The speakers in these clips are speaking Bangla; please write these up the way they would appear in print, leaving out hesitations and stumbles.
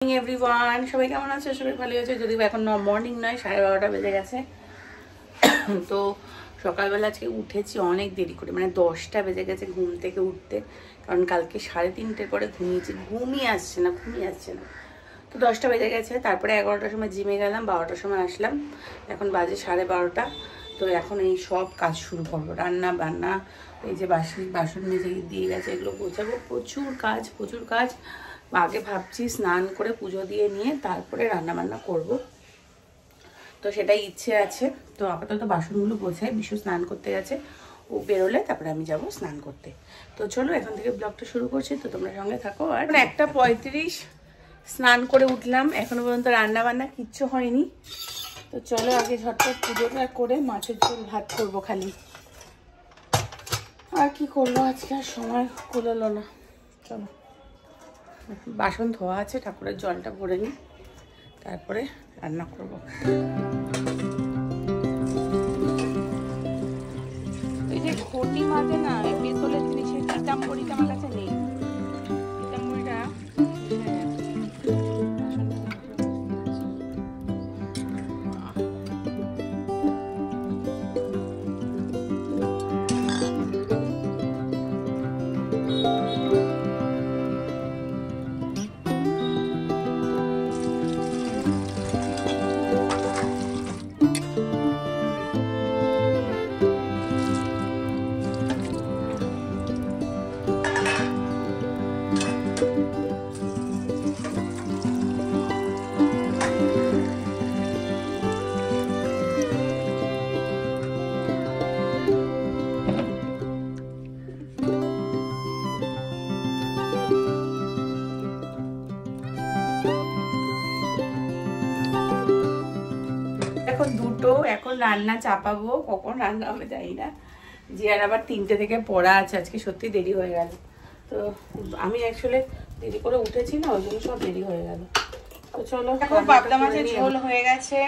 এভরিওয়ান, সবাই কেমন আছে? সবাই ভালো আছে। যদিও এখন মর্নিং নয়, 12:30 বেজে গেছে। তো সকালবেলা আজকে উঠেছি অনেক দেরি করে, মানে 10টা বেজে গেছে ঘুম থেকে উঠতে। কারণ কালকে 3:30-র পরে ঘুমিয়েছি, ঘুমিয়ে আসছে না। তো 10টা বেজে গেছে। তারপরে 11টার সময় জিমে গেলাম, 12টার সময় আসলাম। এখন বাজে 12:30। তো এখন এই সব কাজ শুরু করবো, রান্না বান্না, এই যে বাসন মেজে দিয়ে গেছে এগুলো গোছাবো। প্রচুর কাজ। আগে ভাবছি স্নান করে পুজো দিয়ে নিয়ে তারপরে রান্না বান্না করব, তো সেটাই ইচ্ছে আছে। তো আপাতত বাসনগুলো গোছাই, বিশু স্নান করতে গেছে, ও বেরোলে তারপরে আমি যাব স্নান করতে। তো চলো এখন থেকে ব্লগটা শুরু করছি, তো তোমরা সঙ্গে থাকো। আর 1:35 স্নান করে উঠলাম, এখনো পর্যন্ত রান্না বান্না কিচ্ছু হয়নি। তো চলো আগে ঝটপট পুজোটা করে মাছের ঝোল ভাত করবো খালি। আর কি করলো আজকে, আর সময় কুলোলো না। চলো, বাসন ধোয়া আছে, ঠাকুরের জলটা ভরে নিই, তারপরে রান্না করব। এই যে ঘটি মাঝে না পেতলের জিনিসের পিতাম্বরীটা আমার কাছে নেই। পিতাম্বরীটা এখন 2টো, এখন রান্না চাপাবো, কখন রান্না হবে জানি না। জিয়ার আবার 3টে থেকে পড়া আছে, আজকে সত্যি দেরি হয়ে গেল। তো আমি অ্যাকচুয়ালি দেরি করে উঠেছি না, ওই জন্য সব দেরি হয়ে গেল। তো চলো, এখন পাবদা মাছের ঝোল হয়ে গেছে,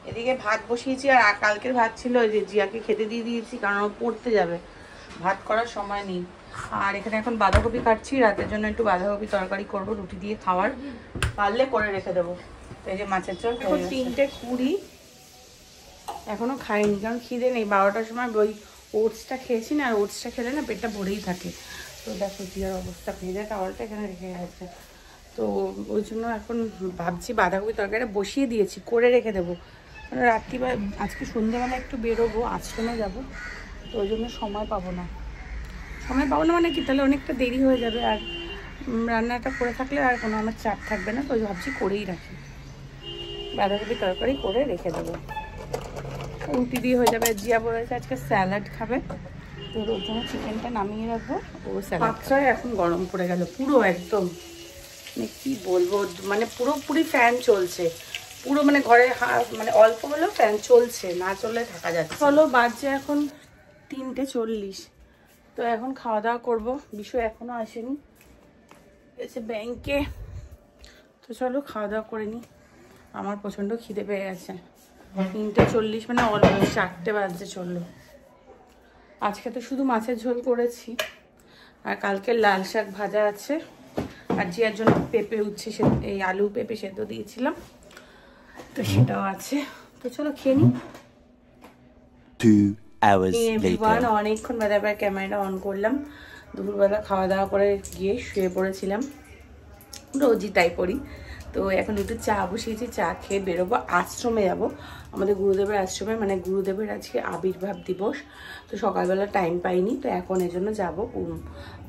এদিকে ভাত বসিয়েছি। আর কালকের ভাত ছিল, ওই যে জিয়াকে খেতে দিয়ে দিয়েছি, কারণ ও পড়তে যাবে, ভাত করার সময় নেই। আর এখানে এখন বাঁধাকপি কাটছি, রাতের জন্য একটু বাঁধাকপি তরকারি করব, রুটি দিয়ে খাওয়ার, পারলে করে রেখে দেবো। তো এই যে মাছের ঝোল, 3:20 এখনো খাইনি, কারণ খিদে নেই। 12টার সময় ওই ওটসটা খেয়েছি না, আর ওটসটা খেলে না পেটটা ভরেই থাকে। তো দেখো জিয়ার অবস্থা, ভেজা টাওয়ালটা এখানে রেখে গেছে। তো ওই জন্য এখন ভাবছি বাঁধাকপি তরকারিটা বসিয়ে দিয়েছি, করে রেখে দেবো। মানে রাত্রিবেলা আজকে সন্ধ্যেবেলা একটু বেরোবো, আশ্রমে যাবো, তো ওই জন্য সময় পাবো না মানে কি, তাহলে অনেকটা দেরি হয়ে যাবে। আর রান্নাটা করে থাকলে আর কোনো আমার চাপ থাকবে না, তো ওই ভাবছি করেই রাখি, বাঁধাকপি তরকারি করে রেখে দেবো, রুটি দিয়ে হয়ে যাবে। জিয়া বলেছে আজকে স্যালাড খাবে, তো ওর জন্য চিকেনটা নামিয়ে রাখবো, ও স্যালাড। এখন গরম পড়ে গেল পুরো একদম, মানে কি বলবো, মানে পুরোপুরি ফ্যান চলছে পুরো, মানে ঘরে মানে অল্প হলেও ফ্যান চলছে, না চললে থাকা যাচ্ছে। চলো বাজছে এখন 3:40, তো এখন খাওয়া দাওয়া করবো। বিশু এখনো আসেনি, এসে ব্যাংকে। তো চলো খাওয়া দাওয়া করে নিই, আমার প্রচণ্ড খিদে পেয়ে গেছে। 3:40 মানে অলমোস্ট 4টে বাজতে চললো। আজকে তো শুধু মাছের ঝোল করেছি, আর কালকে লাল শাক ভাজা আছে, আর জিয়ার জন্য পেঁপে উচ্ছে এই আলু পেঁপে সেদ্ধ দিয়েছিলাম, তো সেটাও আছে। তো চলো খেয়ে নিই। 2 hours later অনেকক্ষণ বাদে আবার ক্যামেরাটা অন করলাম। দুপুরবেলা খাওয়া দাওয়া করে গিয়ে শুয়ে পড়েছিলাম, রোজই তাই করি। তো এখন একটু চা বসিয়েছি, চা খেয়ে বেরোবো, আশ্রমে যাব, আমাদের গুরুদেবের আশ্রমে, মানে গুরুদেবের আজকে আবির্ভাব দিবস। তো সকালবেলা টাইম পাইনি, তো এখন এজন্য যাবো।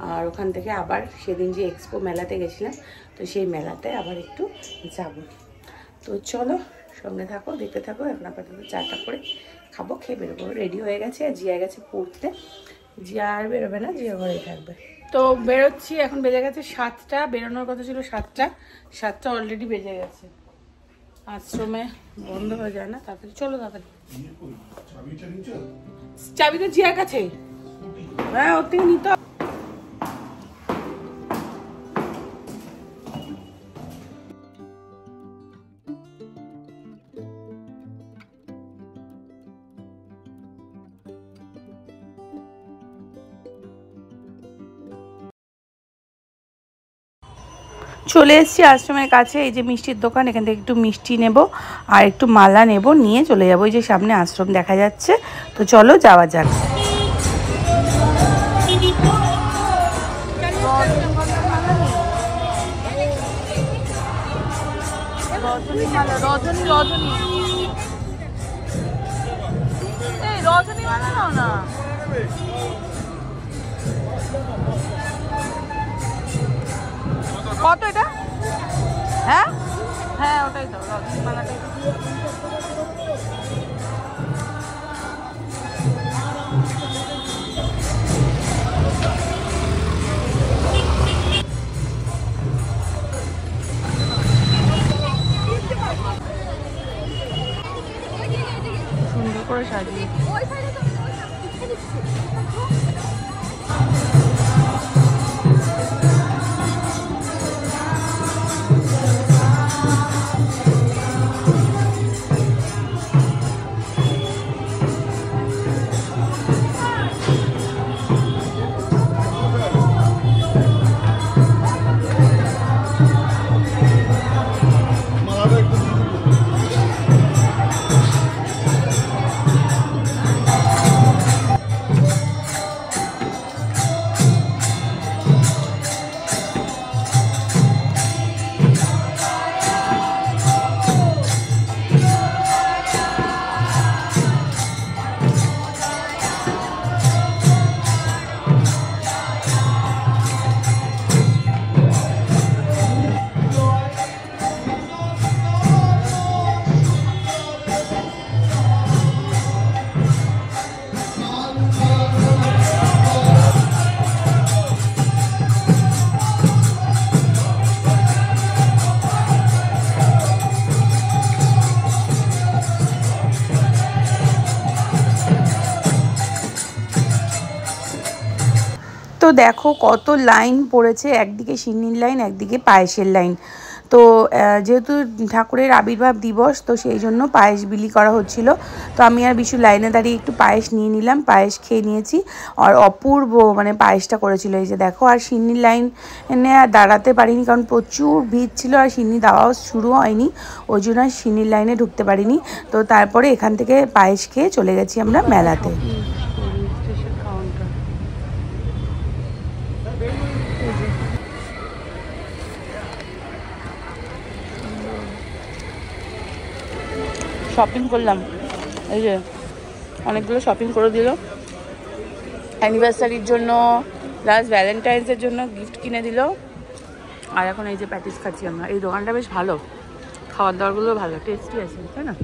আর ওখান থেকে আবার সেদিন যে এক্সপো মেলাতে গেছিলাম, তো সেই মেলাতে আবার একটু যাব। তো চলো সঙ্গে থাকো, দেখতে থাকো। এখন আপাতত চাটা করে খাবো, খেয়ে বেরোবো। রেডি হয়ে গেছে, আর জিয়া গেছে পড়তে, জিয়া আর বেরোবে না, জিয়া ঘরেই থাকবে। তো বেরোচ্ছি, এখন বেজে গেছে 7টা, বেরোনোর কথা ছিল 7টা অলরেডি বেজে গেছে। আশ্রমে বন্ধ হয়ে যায় না তাড়াতাড়ি, চলো তাড়াতাড়ি। চাবি তো জিয়ার কাছে, হ্যাঁ ওর থেকে নিতে। চলে এসেছি আশ্রমের কাছে, এই যে মিষ্টির দোকান, এখান থেকে একটু মিষ্টি নেব আর একটু মালা নেব, নিয়ে চলে যাবো। এই যে সামনে আশ্রম দেখা যাচ্ছে, তো চলো যাওয়া যাক। কত এটা? হ্যাঁ হ্যাঁ ওটাই তো রজনী মালাটাই। সুন্দর করে সাজিয়ে তো দেখো কত লাইন পড়েছে, একদিকে সিন্নির লাইন, একদিকে পায়েসের লাইন। তো যেহেতু ঠাকুরের আবির্ভাব দিবস, তো সেই জন্য পায়েস বিলি করা হচ্ছিল। তো আমি আর বিশু লাইনে দাঁড়িয়ে একটু পায়েস নিয়ে নিলাম, পায়েস খেয়ে নিয়েছি। আর অপূর্ব মানে পায়েসটা করেছিল, এই যে দেখো। আর সিন্নির লাইনে আর দাঁড়াতে পারিনি, কারণ প্রচুর ভিড় ছিল আর সিন্নি দেওয়াও শুরু হয়নি, ওই জন্য সিন্নির লাইনে ঢুকতে পারিনি। তো তারপরে এখান থেকে পায়েস খেয়ে চলে গেছি আমরা মেলাতে। শপিং করলাম, এই যে অনেকগুলো শপিং করে দিল। অ্যানিভার্সারির জন্য, প্লাস ভ্যালেন্টাইন্সের জন্য গিফট কিনে দিল। আর এখন এই যে প্যাটিস খাচ্ছি আমরা। এই দোকানটা বেশ ভালো, খাবার দাবারগুলো ভালো, টেস্টি আছে, তাই না?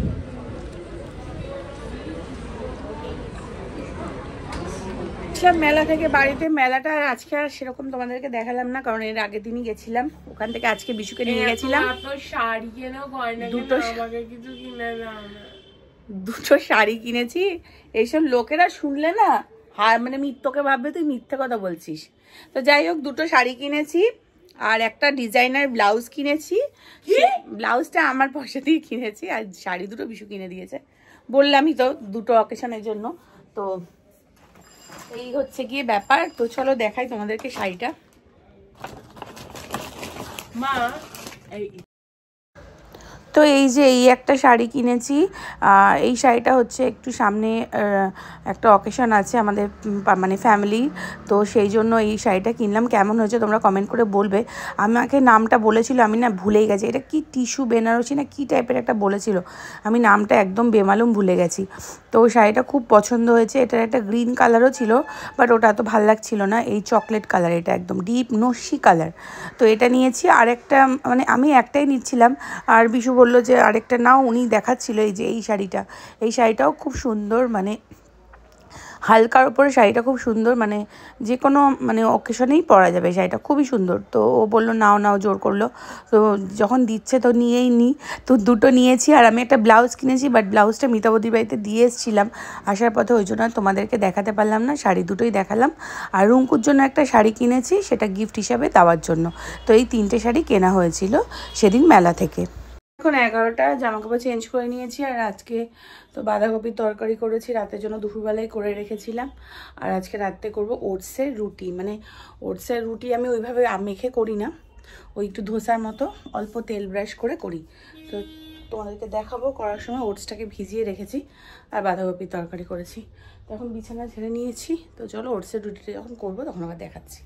মেলা থেকে বাড়িতে, মেলাটা আজকে আর সেরকম তোমাদেরকে দেখালাম না, কারণ এর আগের দিনই গেছিলাম। ওখান থেকে আজকে বিশুকে নিয়ে গেছিলাম। দুটো শাড়ি কিনেছি। এইসব লোকেরা শুনলে না মানে মিথ্যকে ভাববে তুই মিথ্যে কথা বলছিস। তো যাই হোক, দুটো শাড়ি কিনেছি আর একটা ডিজাইনার ব্লাউজ কিনেছি। ব্লাউজটা আমার পয়সা দিয়ে কিনেছি, আর শাড়ি দুটো বিশু কিনে দিয়েছে। বললামই তো, দুটো অকেশনের জন্য। তো এই হচ্ছে গিয়ে ব্যাপার। তো চলো দেখাই তোমাদেরকে শাড়িটা। মা তো এই যে এই একটা শাড়ি কিনেছি। এই শাড়িটা হচ্ছে একটু সামনে একটা অকেশন আছে আমাদের মানে ফ্যামিলি, তো সেই জন্য এই শাড়িটা কিনলাম। কেমন হয়েছে তোমরা কমেন্ট করে বলবে। আমাকে নামটা বলেছিল, আমি না ভুলেই গেছি। এটা কি টিস্যু বেনারসি না কি টাইপের একটা বলেছিল, আমি নামটা একদম বেমালুম ভুলে গেছি। তো শাড়িটা খুব পছন্দ হয়েছে। এটার একটা গ্রিন কালারও ছিল, বাট ওটা এত ভালো লাগছিল না। এই চকলেট কালার, এটা একদম ডিপ নস্যি কালার। তো এটা নিয়েছি। আর একটা মানে আমি একটাই নিচ্ছিলাম, আর বিশু বললো যে আরেকটা নাও। উনি দেখাচ্ছিল এই যে এই শাড়িটা। এই শাড়িটাও খুব সুন্দর, মানে হালকার উপরে শাড়িটা খুব সুন্দর, মানে যে কোনো মানে অকেশনেই পরা যাবে। শাড়িটা খুবই সুন্দর। তো ও বললো নাও নাও, জোর করলো। তো যখন দিচ্ছে তো নিয়েই নিই। তো দুটো নিয়েছি। আর আমি একটা ব্লাউজ কিনেছি, বাট ব্লাউজটা মিতাবদির বাড়িতে দিয়ে এসেছিলাম আসার পথে, ওই জন্য তোমাদেরকে দেখাতে পারলাম না। শাড়ি দুটোই দেখালাম। আর রুঙ্কুর জন্য একটা শাড়ি কিনেছি, সেটা গিফট হিসাবে দেওয়ার জন্য। তো এই তিনটে শাড়ি কেনা হয়েছিল সেদিন মেলা থেকে। এখন 11টা, জামাকাপড় চেঞ্জ করে নিয়েছি। আর আজকে তো বাঁধাকপির তরকারি করেছি, রাতের জন্য দুপুরবেলায় করে রেখেছিলাম। আর আজকে রাত্রে করব ওটসের রুটি। মানে ওটসের রুটি আমি ওইভাবে মেখে করি না, ওই একটু ধোসার মতো অল্প তেল ব্রাশ করে করি। তো তোমাদেরকে দেখাবো করার সময়। ওটসটাকে ভিজিয়ে রেখেছি আর বাঁধাকপির তরকারি করেছি। তো এখন বিছানা ঝেড়ে নিয়েছি। তো চলো ওটসের রুটিটা যখন করবো তখন আবার দেখাচ্ছি।